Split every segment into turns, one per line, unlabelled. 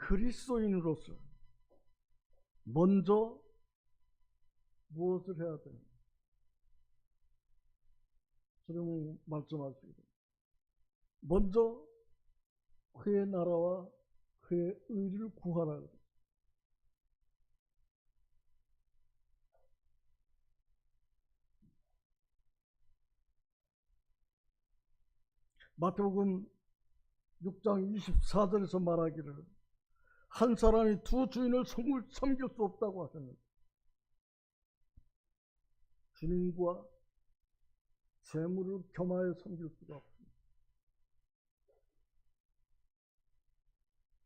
그리스도인으로서 먼저 무엇을 해야 되는가? 저는 말씀하시기를 먼저 그의 나라와 그의 의를 구하라. 마태복음 6장 24절에서 말하기를 한 사람이 두 주인을 섬길 수 없다고 하셨는데 주님과 재물을 겸하여 섬길 수가 없습니다.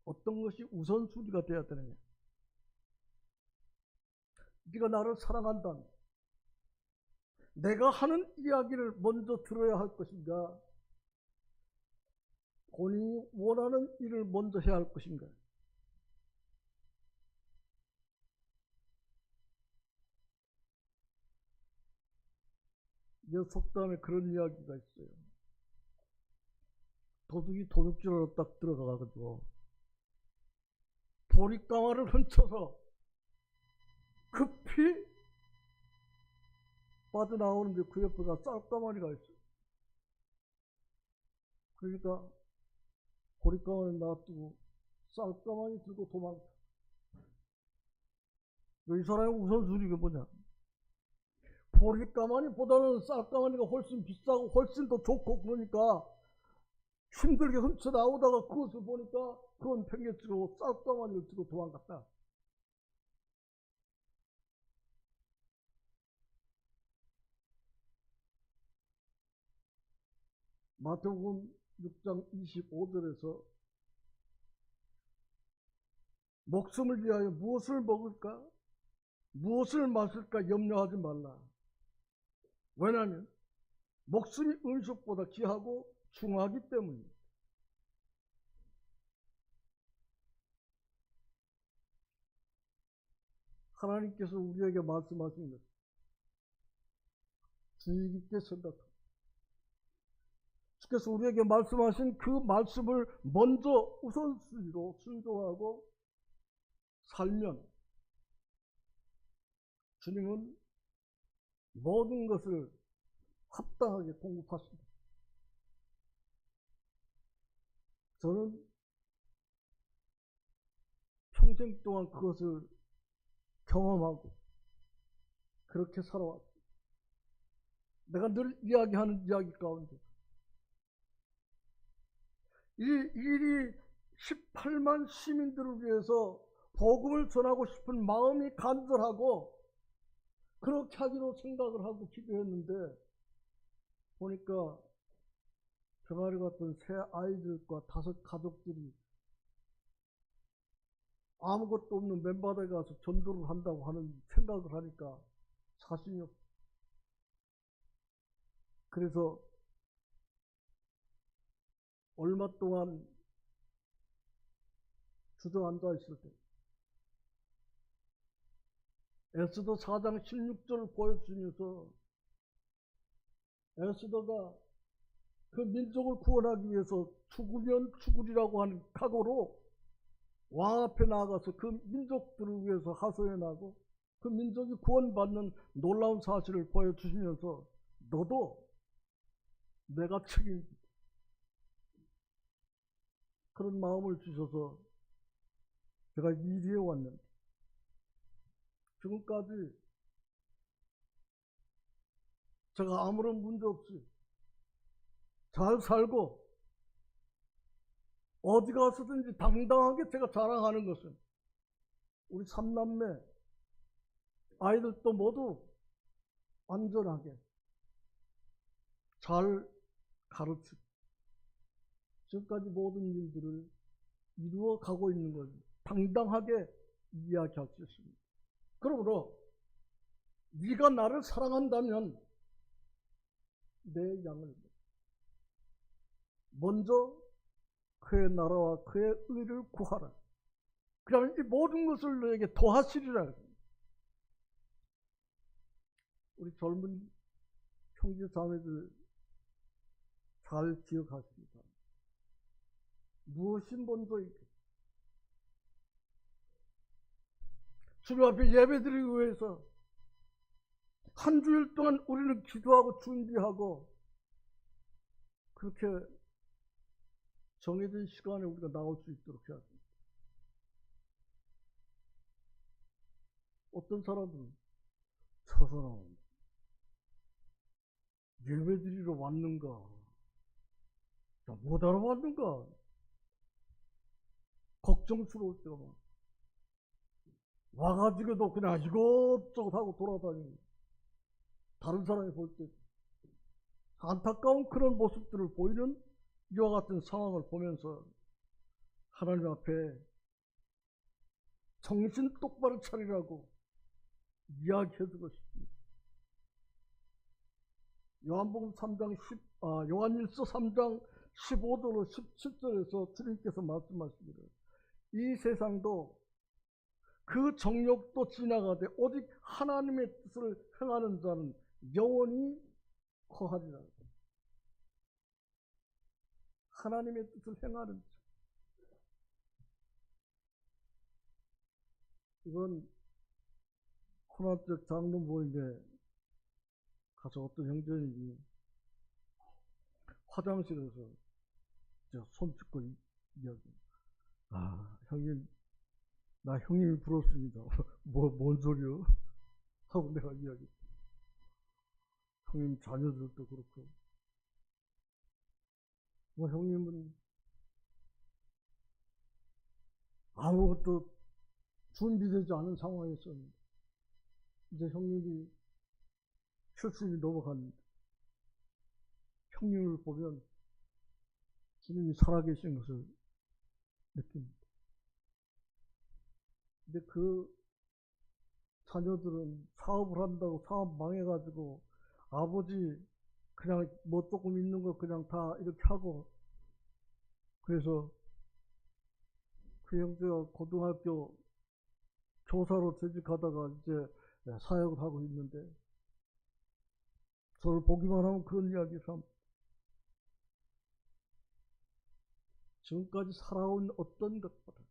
어떤 것이 우선순위가 되어야 되느냐? 네가 나를 사랑한다면 내가 하는 이야기를 먼저 들어야 할 것인가? 본인이 원하는 일을 먼저 해야 할 것인가? 속담에 그런 이야기가 있어요. 도둑이 도둑질하러 딱 들어가가지고 보릿강화를 훔쳐서 급히 빠져나오는데 그 옆에가 쌀가마니가 있어요. 그러니까 보릿강화를 놔두고 쌀가마니 들고 도망쳐. 이 사람의 우선순위가 뭐냐? 보릿가마니보다는 쌀가마니가 훨씬 비싸고 훨씬 더 좋고 그러니까 힘들게 훔쳐 나오다가 그것을 보니까 그건 팽개치고 쌀가마니를 들고 도망갔다. 마태복음 6장 25절에서 목숨을 위하여 무엇을 먹을까? 무엇을 마실까 염려하지 말라. 왜냐하면 목숨이 은속보다 귀하고 중하기 때문입니다. 하나님께서 우리에게 말씀하신 것 주의 깊게 생각합니다. 주께서 우리에게 말씀하신 그 말씀을 먼저 우선순위로 순종하고 살면 주님은 모든 것을 합당하게 공급하십니다. 저는 평생 동안 그것을 경험하고 그렇게 살아왔습니다. 내가 늘 이야기하는 이야기 가운데 이 일이 18만 시민들을 위해서 복음을 전하고 싶은 마음이 간절하고 그렇게 하기로 생각을 하고 기도했는데 보니까 병아리 같은 새 아이들과 5 가족들이 아무것도 없는 맨바닥에 가서 전도를 한다고 하는 생각을 하니까 자신이 없어. 그래서 얼마 동안 주저앉아 있을 때 에스더 4장 16절을 보여주면서 에스더가 그 민족을 구원하기 위해서 죽으면 죽으리라고 하는 각오로 왕 앞에 나가서 그 민족들을 위해서 하소연하고 그 민족이 구원받는 놀라운 사실을 보여주시면서 너도 내가 책임진다. 그런 마음을 주셔서 제가 이리에 왔는데 지금까지 제가 아무런 문제 없이 잘 살고 어디 가서든지 당당하게 제가 자랑하는 것은 우리 3남매 아이들도 모두 안전하게 잘 가르치고 지금까지 모든 일들을 이루어 가고 있는 것을 당당하게 이야기할 수 있습니다. 그러므로 네가 나를 사랑한다면 내 양을 먼저 그의 나라와 그의 의를 구하라. 그러면 이 모든 것을 너에게 더하시리라. 우리 젊은 형제 자매들 잘 기억하십니다. 무엇이 먼저이고 주님 앞에 예배드리기 위해서 한 주일 동안 우리는 기도하고 준비하고 그렇게 정해진 시간에 우리가 나올 수 있도록 해야 됩니다. 어떤 사람들은 저 사람은 예배드리러 왔는가? 못 알아봤는가? 걱정스러울 때가 많아. 와가지고도 그냥 이것저것 하고 돌아다니고 다른 사람이 볼 때 안타까운 그런 모습들을 보이는 이와 같은 상황을 보면서 하나님 앞에 정신 똑바로 차리라고 이야기해주고 싶습니다. 요한복음 3장 요한일서 3장 15절로 17절에서 주님께서 말씀하시기를 이 세상도 그 정욕도 지나가되 오직 하나님의 뜻을 행하는 자는 영원히 거하리라. 하나님의 뜻을 행하는 자. 이건 코난적 장로 모임에 가서 어떤 형제님이 화장실에서 제가 손 짚고 이야기. 형님, 나 형님이 부럽습니다. 뭔 소리요? 하고 내가 이야기. 형님 자녀들도 그렇고. 형님은 아무것도 준비되지 않은 상황에 있었는데, 이제 형님이 70이 넘어갔는데, 형님을 보면 주님이 살아계신 것을 느낍니다. 근데 그 자녀들은 사업을 한다고 사업 망해가지고 아버지 그냥 뭐 조금 있는 거 그냥 다 이렇게 하고, 그래서 그 형제가 고등학교 교사로 재직하다가 이제 사역을 하고 있는데, 저를 보기만 하면 그런 이야기를 합니다. 지금까지 살아온 어떤 것보다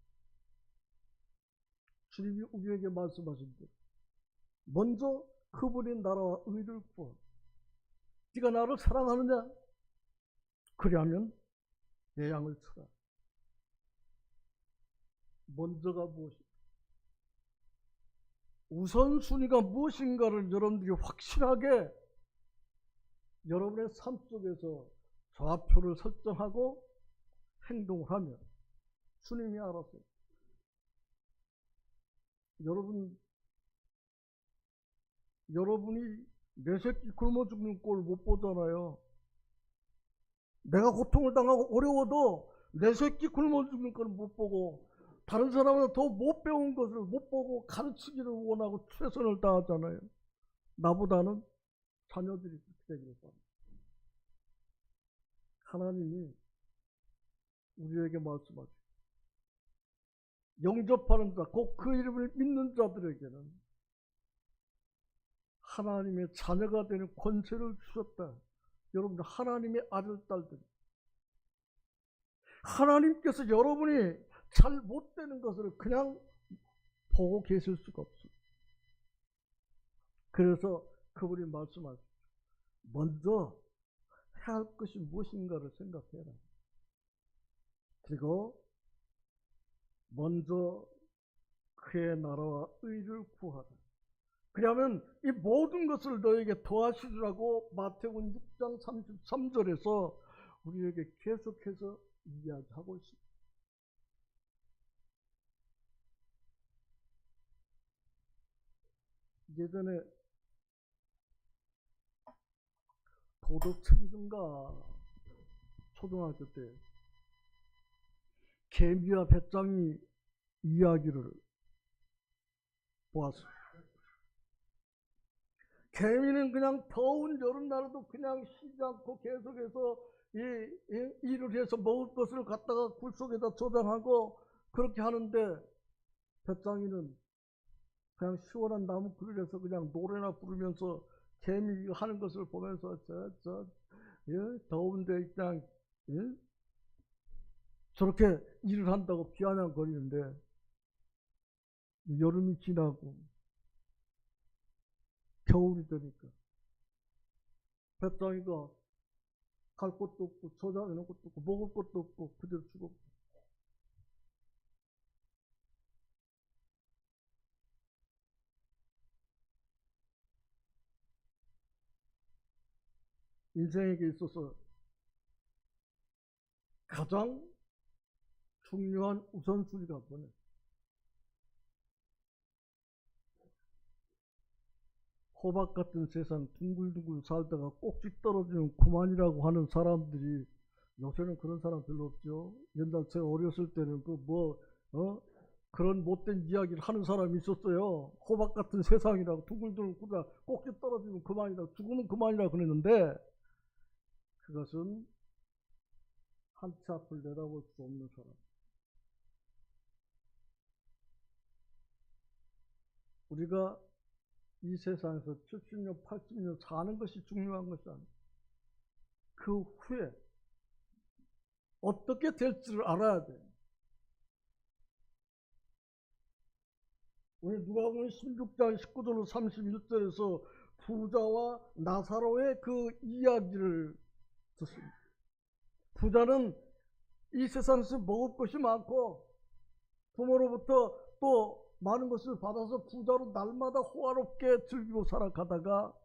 주님이 우리에게 말씀하신 대로 먼저 그분의 나라와 의를 구하고, 네가 나를 사랑하느냐? 그리하면 내 양을 치라. 먼저가 무엇인가? 우선순위가 무엇인가를 여러분들이 확실하게 여러분의 삶 속에서 좌표를 설정하고 행동을 하면 주님이 알아서. 여러분이 내 새끼 굶어 죽는 꼴 못 보잖아요. 내가 고통을 당하고 어려워도 내 새끼 굶어 죽는 걸 못 보고, 다른 사람보다 더 못 배운 것을 못 보고 가르치기를 원하고 최선을 다하잖아요. 나보다는 자녀들이 그렇게 되기를 바랍니다. 하나님이 우리에게 말씀하시고, 영접하는 자, 곧 그 이름을 믿는 자들에게는 하나님의 자녀가 되는 권세를 주셨다. 여러분, 하나님의 아들, 딸들. 하나님께서 여러분이 잘 못되는 것을 그냥 보고 계실 수가 없습니다. 그래서 그분이 말씀하시죠. 먼저 해야 할 것이 무엇인가를 생각해라. 그리고 먼저 그의 나라와 의를 구하라. 그러면 이 모든 것을 너에게 더하시리라고 마태복음 6장 33절에서 우리에게 계속해서 이야기하고 있습니다. 예전에 도덕책인가 초등학교 때 개미와 배짱이 이야기를 보았어요. 개미는 그냥 더운 여름날에도 그냥 쉬지 않고 계속해서 일을 해서 먹을 것을 갖다가 굴 속에다 저장하고 그렇게 하는데, 배짱이는 그냥 시원한 나무 그늘에서 그냥 노래나 부르면서 개미 하는 것을 보면서 더운데 그냥 저렇게 일을 한다고 비아냥거리는데, 여름이 지나고 겨울이 되니까 배짱이가 갈 곳도 없고 저장해놓은 것도 없고 먹을 것도 없고 그대로 죽었고, 인생에게 있어서 가장 중요한 우선순위가 뭐냐? 호박 같은 세상 둥글둥글 살다가 꼭지 떨어지면 그만이라고 하는 사람들이, 요새는 그런 사람 별로 없죠. 옛날 제가 어렸을 때는 그런 못된 이야기를 하는 사람이 있었어요. 호박 같은 세상이라고, 둥글둥글 굴다 꼭지 떨어지면 그만이라고, 죽으면 그만이라고 그랬는데, 그것은 한 치 앞을 내다볼 수 없는 사람. 우리가 이 세상에서 70년, 80년 사는 것이 중요한 것이 아니에요. 그 후에 어떻게 될지를 알아야 돼요. 우리 누가복음 16장 19절로 31절에서 부자와 나사로의 그 이야기를 듣습니다. 부자는 이 세상에서 먹을 것이 많고 부모로부터 또 많은 것을 받아서 부자로 날마다 호화롭게 즐기고 살아가다가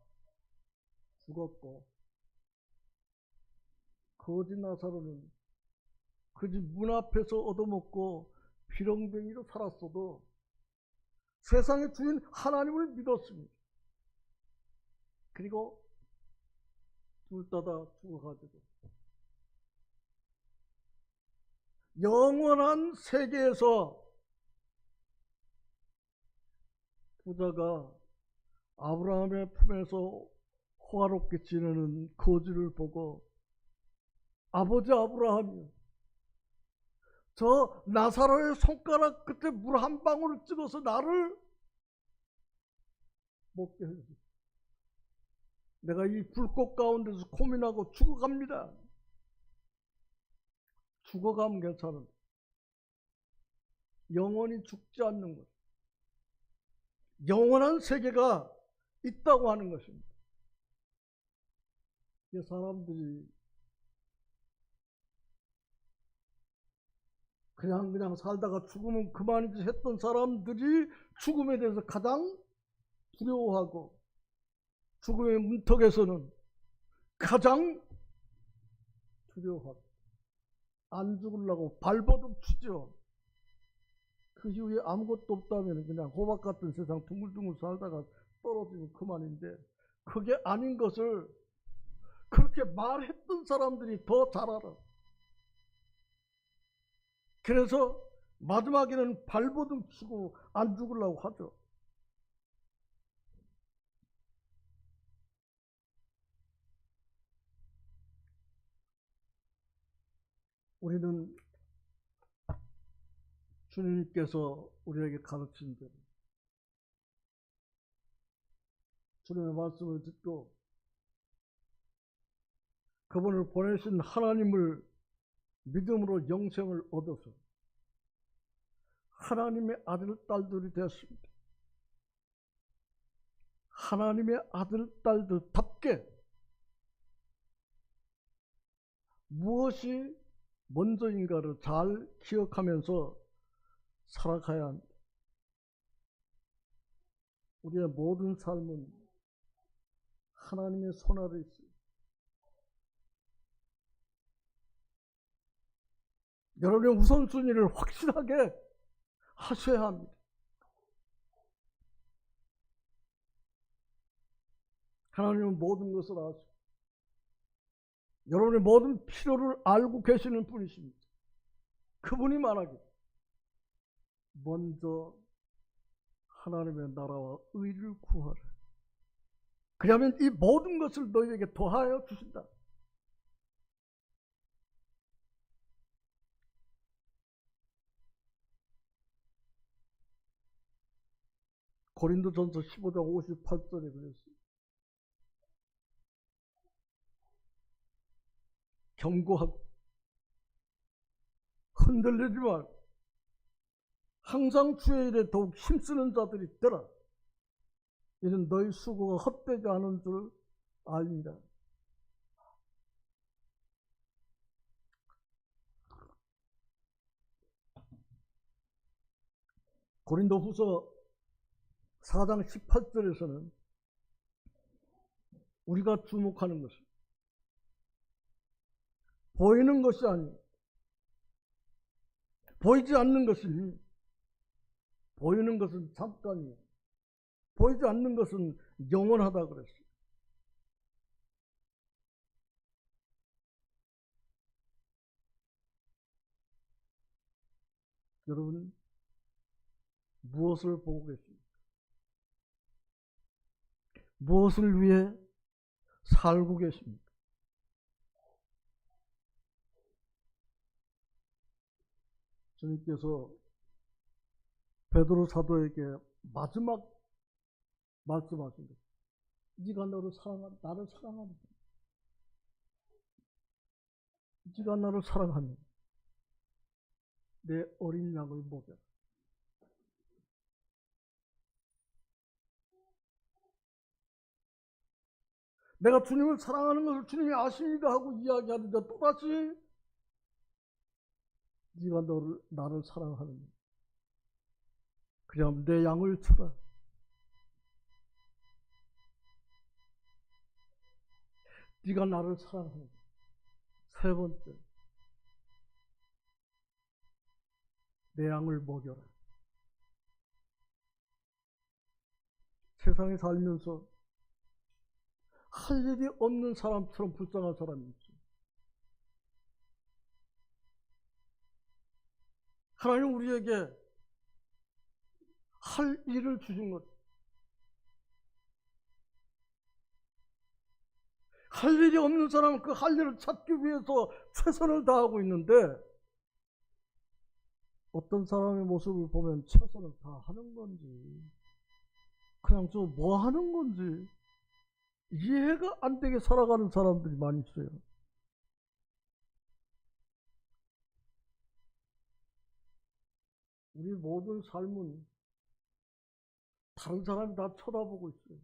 죽었고, 거지 나사로는 그 집 문 앞에서 얻어먹고 비렁뱅이로 살았어도 세상의 주인 하나님을 믿었습니다. 그리고 둘 다 죽어가지고 영원한 세계에서 부자가 아브라함의 품에서 호화롭게 지내는 거지를 보고, 아버지 아브라함이요, 저 나사로의 손가락 끝에 물 한 방울을 찍어서 나를 먹게 해주세요. 내가 이 불꽃 가운데서 고민하고 죽어갑니다. 죽어가면 괜찮은데 영원히 죽지 않는 것, 영원한 세계가 있다고 하는 것입니다. 이 사람들이 그냥 살다가 죽으면 그만이지 했던 사람들이 죽음에 대해서 가장 두려워하고, 죽음의 문턱에서는 가장 두려워하고, 안 죽으려고 발버둥 치죠. 그 이후에 아무것도 없다면 그냥 호박 같은 세상 둥글둥글 살다가 떨어지면 그만인데, 그게 아닌 것을 그렇게 말했던 사람들이 더 잘 알아. 그래서 마지막에는 발버둥 치고 안 죽으려고 하죠. 우리는 주님께서 우리에게 가르친 대로 주님의 말씀을 듣고 그분을 보내신 하나님을 믿음으로 영생을 얻어서 하나님의 아들, 딸들이 되었습니다. 하나님의 아들, 딸들답게 무엇이 먼저인가를 잘 기억하면서 살아가야 합니다. 우리의 모든 삶은 하나님의 손 아래 있습니다. 여러분의 우선순위를 확실하게 하셔야 합니다. 하나님은 모든 것을 아시고 여러분의 모든 필요를 알고 계시는 분이십니다. 그분이 말하기를 먼저 하나님의 나라와 의를 구하라. 그러면 이 모든 것을 너희에게 더하여 주신다. 고린도전서 15장 58절에 그랬어요. 경고하고 흔들리지 말고 항상 주의 일에 더욱 힘쓰는 자들이 되라. 이는 너희 수고가 헛되지 않은 줄 압니다. 고린도후서 4장 18절에서는 우리가 주목하는 것은 보이는 것이 아니고 보이지 않는 것이니, 보이는 것은 잠깐이요 보이지 않는 것은 영원하다 그랬어요. 여러분, 무엇을 보고 계십니까? 무엇을 위해 살고 계십니까? 주님께서 베드로 사도에게 마지막 말씀하신 것, 네가 나를 사랑하는, 네가 나를 사랑하면 내 어린 양을 먹여라. 내가 주님을 사랑하는 것을 주님이 아십니다 하고 이야기하는데 또다시 네가 나를 사랑하느냐, 그럼 내 양을 쳐라. 네가 나를 사랑하느냐. 세 번째, 내 양을 먹여라. 세상에 살면서 할 일이 없는 사람처럼 불쌍한 사람이 있어요. 하나님 우리에게 할 일을 주신 것, 할 일이 없는 사람은 그 할 일을 찾기 위해서 최선을 다하고 있는데, 어떤 사람의 모습을 보면 최선을 다하는 건지 그냥 저 뭐 하는 건지 이해가 안 되게 살아가는 사람들이 많이 있어요. 우리 모든 삶은 다른 사람이 다 쳐다보고 있어요.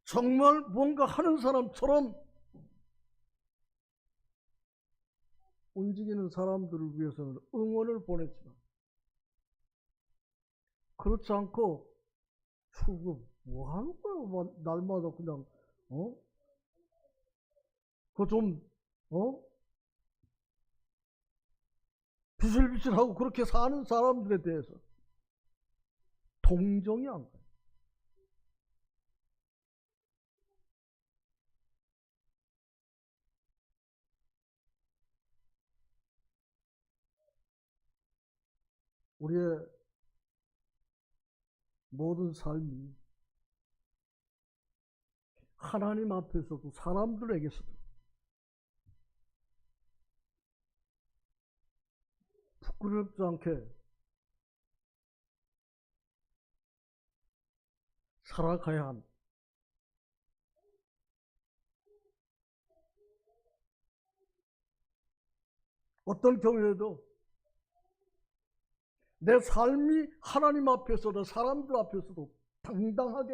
정말 뭔가 하는 사람처럼 움직이는 사람들을 위해서는 응원을 보냈지만, 그렇지 않고 뭐 하는 거야? 날마다 그냥 그거 좀 비실비실하고 그렇게 사는 사람들에 대해서 동정이 안 가요. 우리의 모든 삶이 하나님 앞에서도 사람들에게서도 부끄럽지 않게 살아가야 합니다. 어떤 경우에도 내 삶이 하나님 앞에서도 사람들 앞에서도 당당하게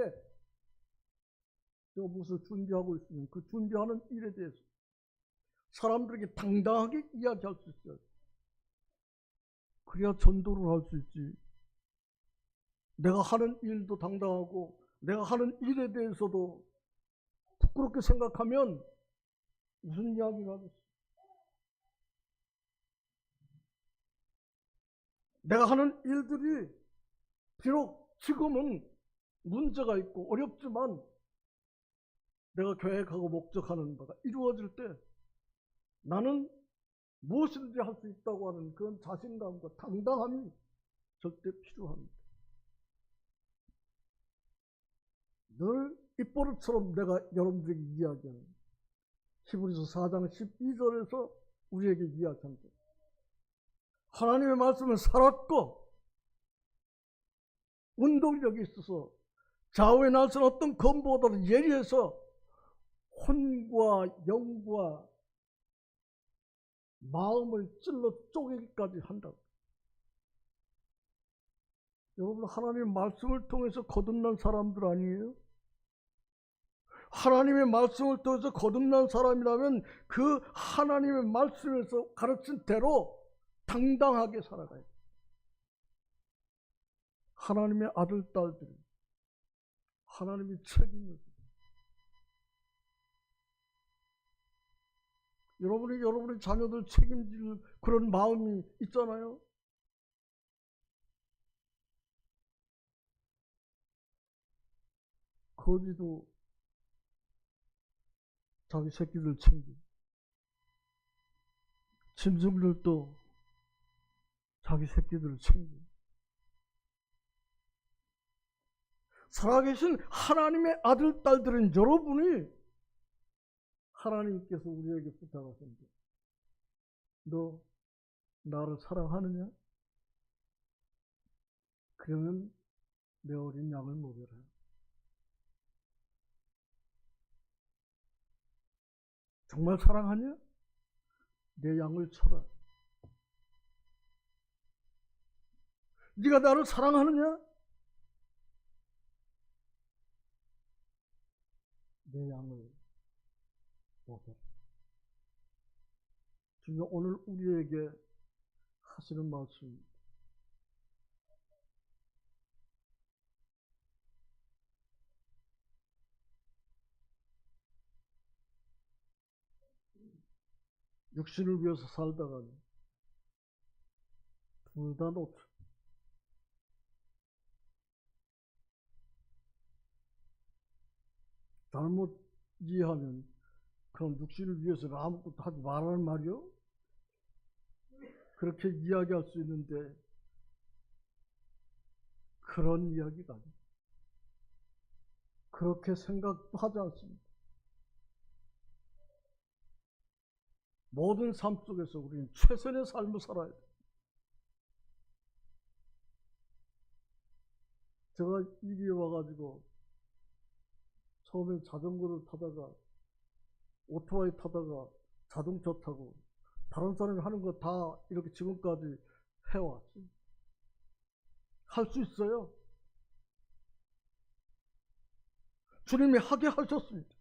무엇을 준비하고 있으면 그 준비하는 일에 대해서 사람들에게 당당하게 이야기할 수 있어요. 그래야 전도를 할 수 있지. 내가 하는 일도 당당하고 내가 하는 일에 대해서도 부끄럽게 생각하면 무슨 이야기가 하겠어. 내가 하는 일들이 비록 지금은 문제가 있고 어렵지만 내가 계획하고 목적하는 바가 이루어질 때 나는 무엇이든지 할 수 있다고 하는 그런 자신감과 당당함이 절대 필요합니다. 늘 입버릇처럼 내가 여러분들에게 이야기하는 히브리서 4장 12절에서 우리에게 이야기합니다. 하나님의 말씀은 살았고 운동력이 있어서 좌우에 나선 어떤 검보다도 예리해서 혼과 영과 마음을 찔러 쪼개기까지 한다고. 여러분, 하나님의 말씀을 통해서 거듭난 사람들 아니에요? 하나님의 말씀을 통해서 거듭난 사람이라면 그 하나님의 말씀에서 가르친 대로 당당하게 살아가야 돼요. 하나님의 아들, 딸들은 하나님이 책임을 져요. 여러분의 자녀들 책임질 그런 마음이 있잖아요. 거지도 자기 새끼들 챙기고, 짐승들도 자기 새끼들을 챙기고, 살아계신 하나님의 아들, 딸들은 여러분이 하나님께서 우리에게 부탁하십니다. 너 나를 사랑하느냐? 그러면 내 어린 양을 먹여라. 정말 사랑하냐? 내 양을 쳐라. 네가 나를 사랑하느냐? 내 양을 먹여라. 주님 오늘 우리에게 하시는 말씀입니다. 육신을 위해서 살다가 둘 다 놓쳐. 잘못 이해하면 그럼 육신을 위해서는 아무것도 하지 말라는 말이요? 그렇게 이야기할 수 있는데 그런 이야기가 아니에요. 그렇게 생각도 하지 않습니다. 모든 삶 속에서 우리는 최선의 삶을 살아야 돼요. 제가 이리에 와가지고 처음에 자전거를 타다가 오토바이 타다가 자동차 타고 다른 사람이 하는 거 다 이렇게 지금까지 해왔어요. 할 수 있어요. 주님이 하게 하셨습니다.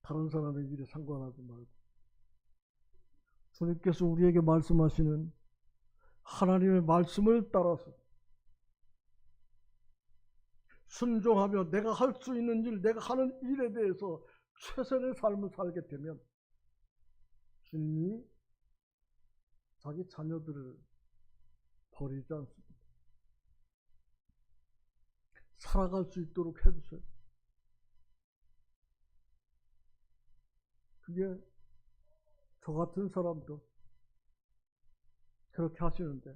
다른 사람의 일에 상관하지 말고 주님께서 우리에게 말씀하시는 하나님의 말씀을 따라서 순종하며 내가 할 수 있는 일, 내가 하는 일에 대해서 최선의 삶을 살게 되면 주님이 자기 자녀들을 버리지 않습니다. 살아갈 수 있도록 해주세요. 그게 저 같은 사람도 그렇게 하시는데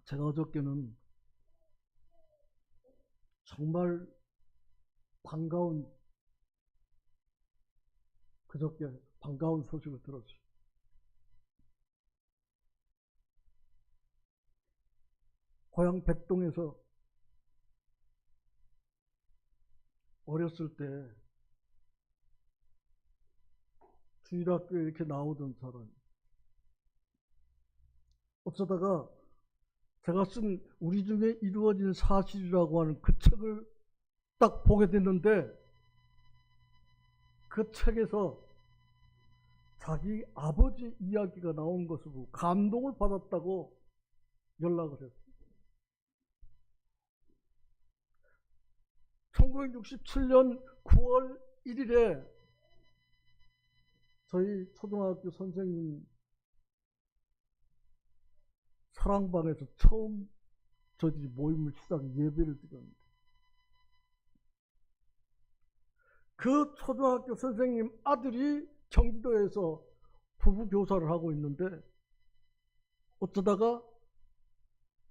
제가 어저께는 정말 그저께 반가운 소식을 들었어요. 고향 백동에서 어렸을 때 주일학교에 이렇게 나오던 사람, 어쩌다가 제가 쓴 우리 중에 이루어진 사실이라고 하는 그 책을 딱 보게 됐는데 그 책에서 자기 아버지 이야기가 나온 것을 보고 감동을 받았다고 연락을 했어요. 1967년 9월 1일에 저희 초등학교 선생님 사랑방에서 처음 저희들이 모임을 시작 예배를 드렸는데 그 초등학교 선생님 아들이 경기도에서 부부 교사를 하고 있는데 어쩌다가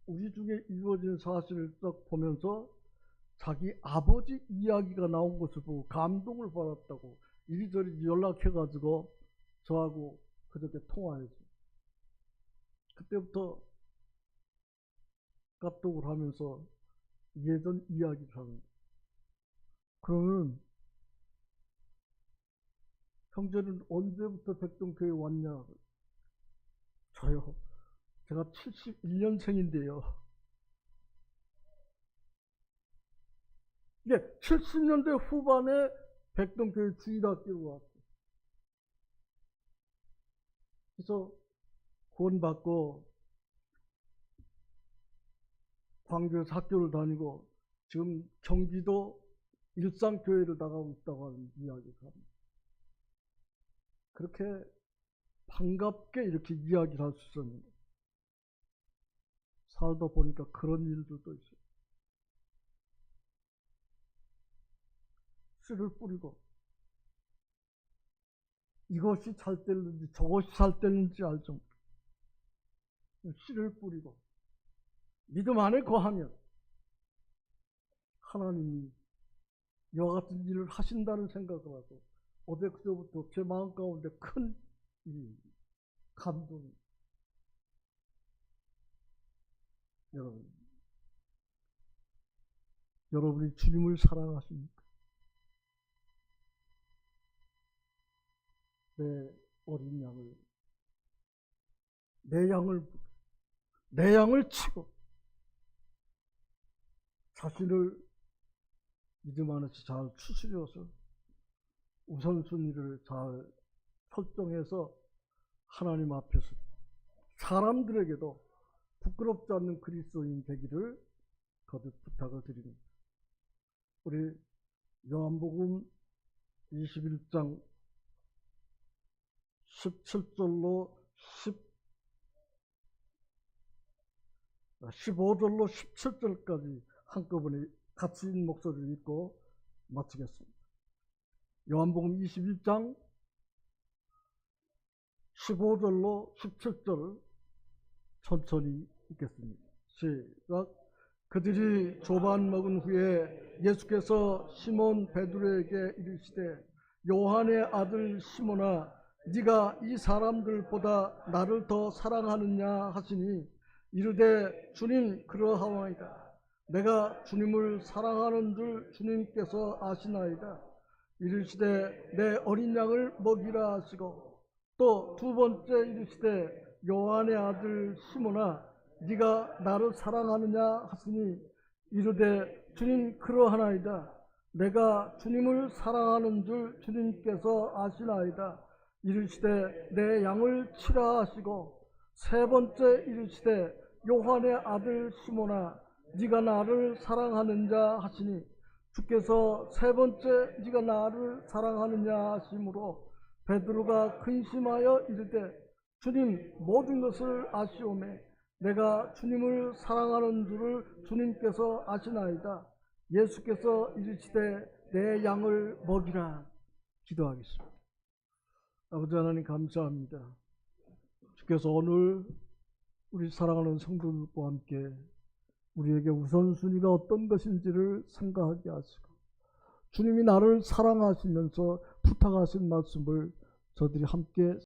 우리 중에 이루어진 사실을 딱 보면서 자기 아버지 이야기가 나온 것을 보고 감동을 받았다고 이리저리 연락해가지고 저하고 그저께 통화해서 그때부터 카톡을 하면서 예전 이야기를 하는 거예요. 그러면 형제는 언제부터 백동교회 왔냐? 저요. 제가 71년생인데요. 이게 70년대 후반에 백동교회 주일학교로 왔어요. 그래서 구원받고 광주에서 학교를 다니고 지금 경기도 일산교회를 나가고 있다고 하는 이야기를 합니다. 그렇게 반갑게 이렇게 이야기를 할 수 있었는데 살다 보니까 그런 일들도 있어요. 씨를 뿌리고 이것이 잘 되는지 저것이 잘 되는지 알 정도 씨를 뿌리고 믿음 안에 거하면 하나님이 이와 같은 일을 하신다는 생각을 하고 어제 그저부터 제 마음 가운데 큰 감동이. 여러분이 주님을 사랑하십니까? 내 어린 양을, 내 양을 치고 자신을 믿음 안에서 잘 추스려서 우선순위를 잘 설정해서 하나님 앞에서 사람들에게도 부끄럽지 않는 그리스도인 되기를 거듭 부탁을 드립니다. 우리 요한복음 21장 17절로 15절로 17절까지 한꺼번에 같이 목소리를 읽고 마치겠습니다. 요한복음 21장 15절로 17절을 천천히 읽겠습니다. 시작. 그들이 조반 먹은 후에 예수께서 시몬 베드로에게 이르시되 요한의 아들 시몬아 네가 이 사람들보다 나를 더 사랑하느냐 하시니 이르되 주님 그러하오나이다. 내가 주님을 사랑하는 줄 주님께서 아시나이다. 이르시되 내 어린 양을 먹이라 하시고 또 두 번째 이르시되 요한의 아들 시몬아 네가 나를 사랑하느냐 하시니 이르되 주님 그러하나이다. 내가 주님을 사랑하는 줄 주님께서 아시나이다. 이르시되 내 양을 치라 하시고 세 번째 이르시되 요한의 아들 시몬아 네가 나를 사랑하느냐 하시니 주께서 세 번째 네가 나를 사랑하느냐 하심으로 베드로가 근심하여 이르되 주님 모든 것을 아시오매 내가 주님을 사랑하는 줄을 주님께서 아시나이다. 예수께서 이르시되 내 양을 먹이라. 기도하겠습니다. 아버지 하나님 감사합니다. 주께서 오늘 우리 사랑하는 성도들과 함께 우리에게 우선순위가 어떤 것인지를 생각하게 하시고 주님이 나를 사랑하시면서 부탁하신 말씀을 저들이 함께